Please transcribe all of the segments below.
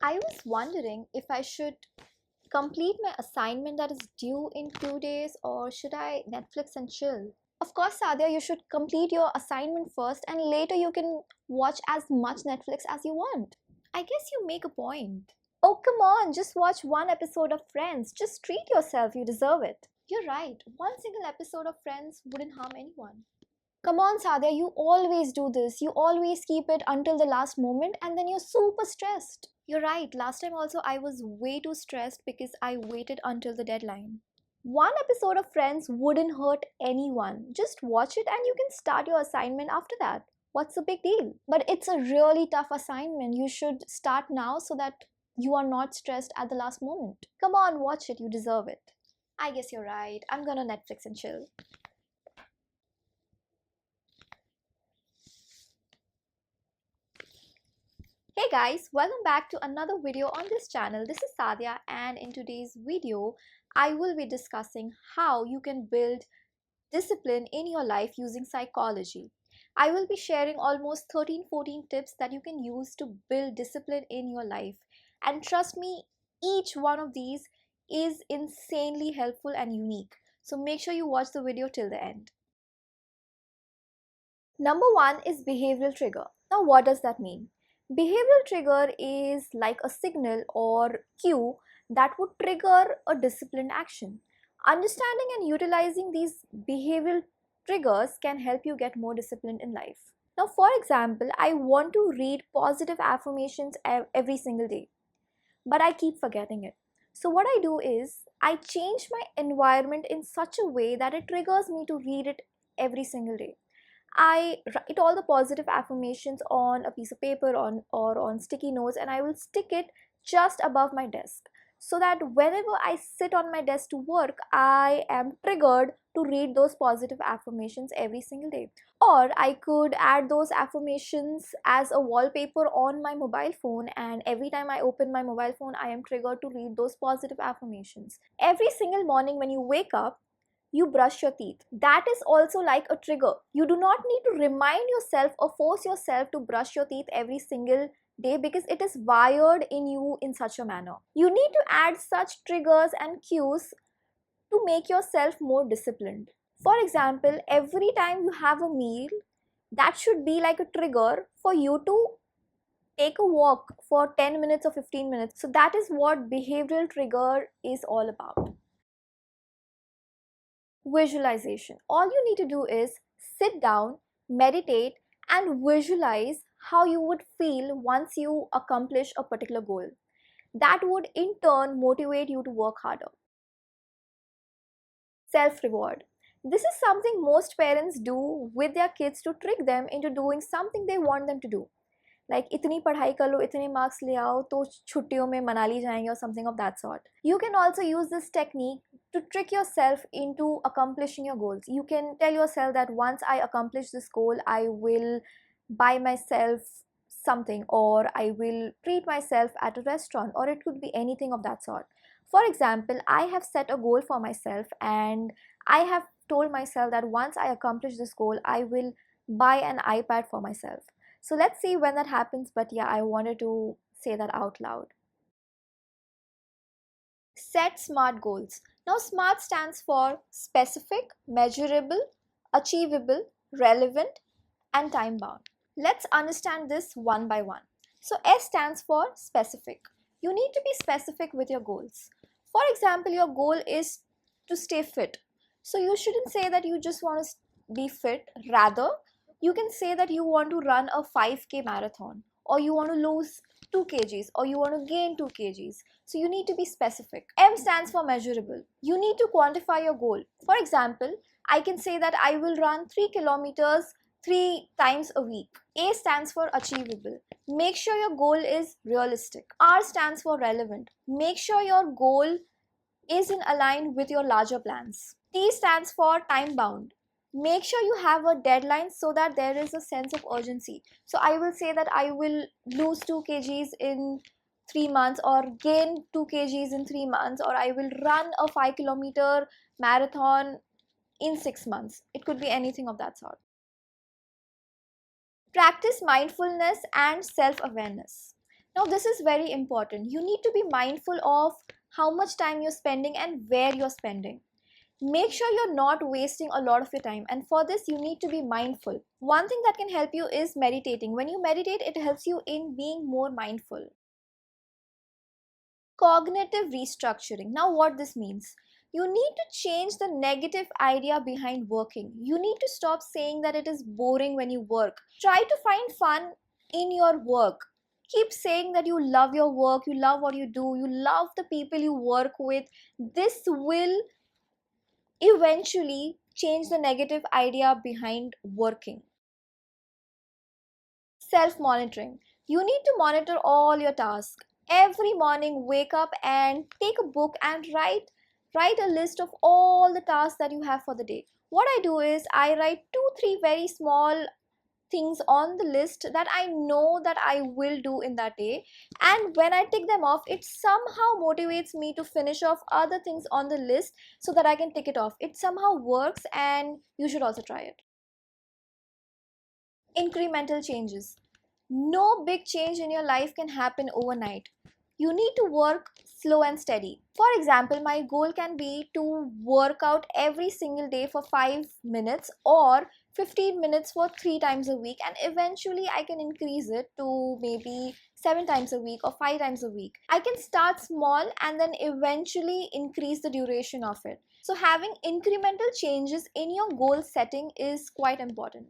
I was wondering if I should complete my assignment that is due in 2 days, or should I Netflix and chill? Of course, Sadia, you should complete your assignment first and later you can watch as much Netflix as you want. I guess you make a point. Oh, come on, just watch one episode of Friends. Just treat yourself, you deserve it. You're right, one single episode of Friends wouldn't harm anyone. Come on, Sadia, you always do this. You always keep it until the last moment and then you're super stressed. You're right, last time also I was way too stressed because I waited until the deadline. One episode of Friends wouldn't hurt anyone. Just watch it and you can start your assignment after that. What's the big deal? But it's a really tough assignment. You should start now so that you are not stressed at the last moment. Come on, watch it. You deserve it. I guess you're right. I'm gonna Netflix and chill. Hey guys, welcome back to another video on this channel. This is Sadia, and in today's video I will be discussing how you can build discipline in your life using psychology. I will be sharing almost 13-14 tips that you can use to build discipline in your life, and trust me, each one of these is insanely helpful and unique. So make sure you watch the video till the end. Number one is behavioral trigger. Now what does that mean? Behavioral trigger is like a signal or cue that would trigger a disciplined action. Understanding and utilizing these behavioral triggers can help you get more disciplined in life. Now, for example, I want to read positive affirmations every single day, but I keep forgetting it. So, what I do is I change my environment in such a way that it triggers me to read it every single day. I write all the positive affirmations on a piece of paper or on sticky notes, and I will stick it just above my desk so that whenever I sit on my desk to work, I am triggered to read those positive affirmations every single day. Or I could add those affirmations as a wallpaper on my mobile phone, and every time I open my mobile phone, I am triggered to read those positive affirmations. Every single morning when you wake up, you brush your teeth. That is also like a trigger. You do not need to remind yourself or force yourself to brush your teeth every single day because it is wired in you in such a manner. You need to add such triggers and cues to make yourself more disciplined. For example, every time you have a meal, that should be like a trigger for you to take a walk for 10 minutes or 15 minutes. So that is what behavioral trigger is all about. Visualization. All you need to do is sit down, meditate, and visualize how you would feel once you accomplish a particular goal. That would in turn motivate you to work harder. Self-reward. This is something most parents do with their kids to trick them into doing something they want them to do. Like इतनी पढ़ाई कर लो, इतने marks ले आओ तो छुट्टियों में मनाली जाएंगे or something of that sort. You can also use this technique to trick yourself into accomplishing your goals. You can tell yourself that once I accomplish this goal, I will buy myself something, or I will treat myself at a restaurant, or it could be anything of that sort. For example, I have set a goal for myself and I have told myself that once I accomplish this goal, I will buy an iPad for myself. So let's see when that happens, but yeah, I wanted to say that out loud. Set SMART goals. Now, SMART stands for specific, measurable, achievable, relevant, and time bound. Let's understand this one by one. So, S stands for specific. You need to be specific with your goals. For example, your goal is to stay fit. So, you shouldn't say that you just want to be fit. Rather, you can say that you want to run a 5K marathon, or you want to lose 2 kgs, or you want to gain 2 kgs. So you need to be specific. M stands for measurable. You need to quantify your goal. For example, I can say that I will run 3 kilometers 3 times a week. A stands for achievable. Make sure your goal is realistic. R stands for relevant. Make sure your goal is in aligned with your larger plans. T stands for time bound. Make sure you have a deadline so that there is a sense of urgency. So I will say that I will lose 2 kgs in 3 months, or gain 2 kgs in 3 months, or I will run a 5-kilometer marathon in 6 months. It could be anything of that sort. Practice mindfulness and self-awareness. Now, this is very important. You need to be mindful of how much time you're spending and where you're spending. Make sure you're not wasting a lot of your time, and for this you need to be mindful. One thing that can help you is meditating. When you meditate, it helps you in being more mindful. Cognitive restructuring. Now, what this means, you need to change the negative idea behind working. You need to stop saying that it is boring when you work. Try to find fun in your work. Keep saying that you love your work, you love what you do, you love the people you work with. This will eventually change the negative idea behind working. Self monitoring. You need to monitor all your tasks. Every morning, wake up and take a book and write a list of all the tasks that you have for the day. What I do is I write 2 3 very small things on the list that I know that I will do in that day, and when I tick them off, it somehow motivates me to finish off other things on the list so that I can tick it off. It somehow works, and you should also try it. Incremental changes. No big change in your life can happen overnight. You need to work slow and steady. For example, my goal can be to work out every single day for 5 minutes or 15 minutes for 3 times a week, and eventually I can increase it to maybe 7 times a week or 5 times a week. I can start small and then eventually increase the duration of it. So having incremental changes in your goal setting is quite important.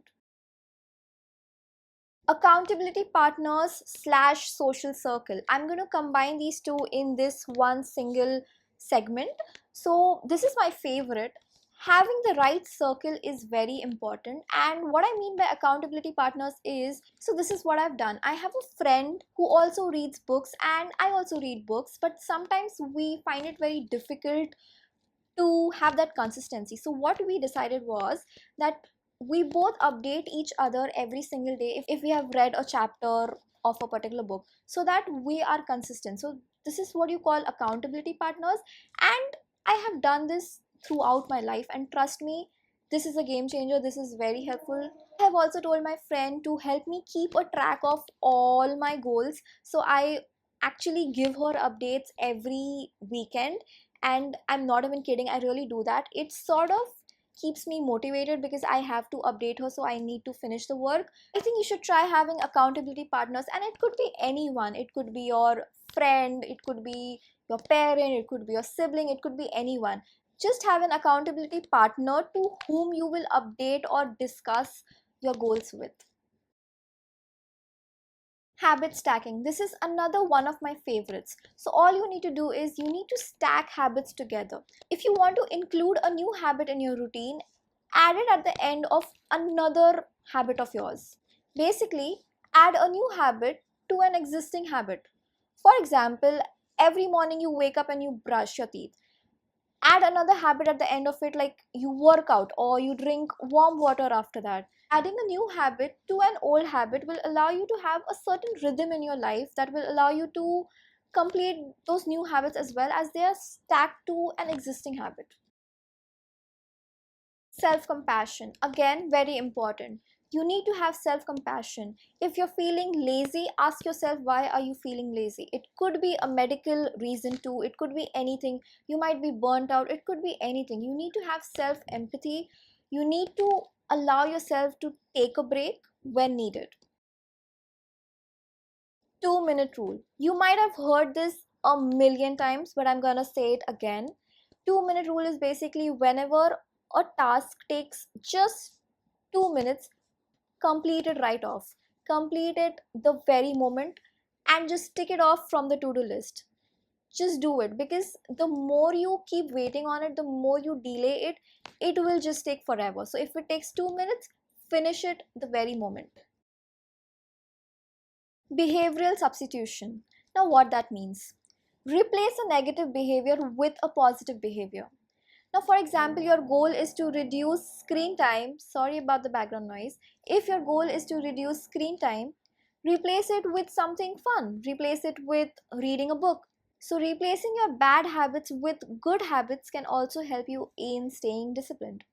Accountability partners slash social circle. I'm going to combine these two in this one single segment. So this is my favorite. Having the right circle is very important, and what I mean by accountability partners is, so this is what I've done. I have a friend who also reads books and I also read books, but sometimes we find it very difficult to have that consistency. So what we decided was that we both update each other every single day if we have read a chapter of a particular book, so that we are consistent. So this is what you call accountability partners, and I have done this throughout my life, and trust me, this is a game changer. This is very helpful. I have also told my friend to help me keep a track of all my goals, so I actually give her updates every weekend, and I'm not even kidding, I really do that. It sort of keeps me motivated because I have to update her, so I need to finish the work. I think you should try having accountability partners, and it could be anyone. It could be your friend, it could be your parent, it could be your sibling, it could be anyone. Just have an accountability partner to whom you will update or discuss your goals with. Habit stacking. This is another one of my favorites. So all you need to do is you need to stack habits together. If you want to include a new habit in your routine, add it at the end of another habit of yours. Basically, add a new habit to an existing habit. For example, every morning you wake up and you brush your teeth. Add another habit at the end of it, like you work out or you drink warm water after that. Adding a new habit to an old habit will allow you to have a certain rhythm in your life that will allow you to complete those new habits as well as they are stacked to an existing habit. Self compassion, again, very important. You need to have self compassion. If you're feeling lazy, ask yourself, why are you feeling lazy? It could be a medical reason too, it could be anything. You might be burnt out, it could be anything. You need to have self empathy. You need to allow yourself to take a break when needed. 2-minute rule. You might have heard this a million times, but I'm gonna say it again. 2-minute rule is basically whenever a task takes just 2 minutes, complete it right off. Complete it the very moment and just tick it off from the to do list. Just do it, because the more you keep waiting on it, the more you delay it, it will just take forever. So if it takes 2 minutes, finish it the very moment. Behavioral substitution. Now, what that means? Replace a negative behavior with a positive behavior. Now, for example, your goal is to reduce screen time. Sorry about the background noise. If your goal is to reduce screen time, replace it with something fun. Replace it with reading a book. So, replacing your bad habits with good habits can also help you in staying disciplined.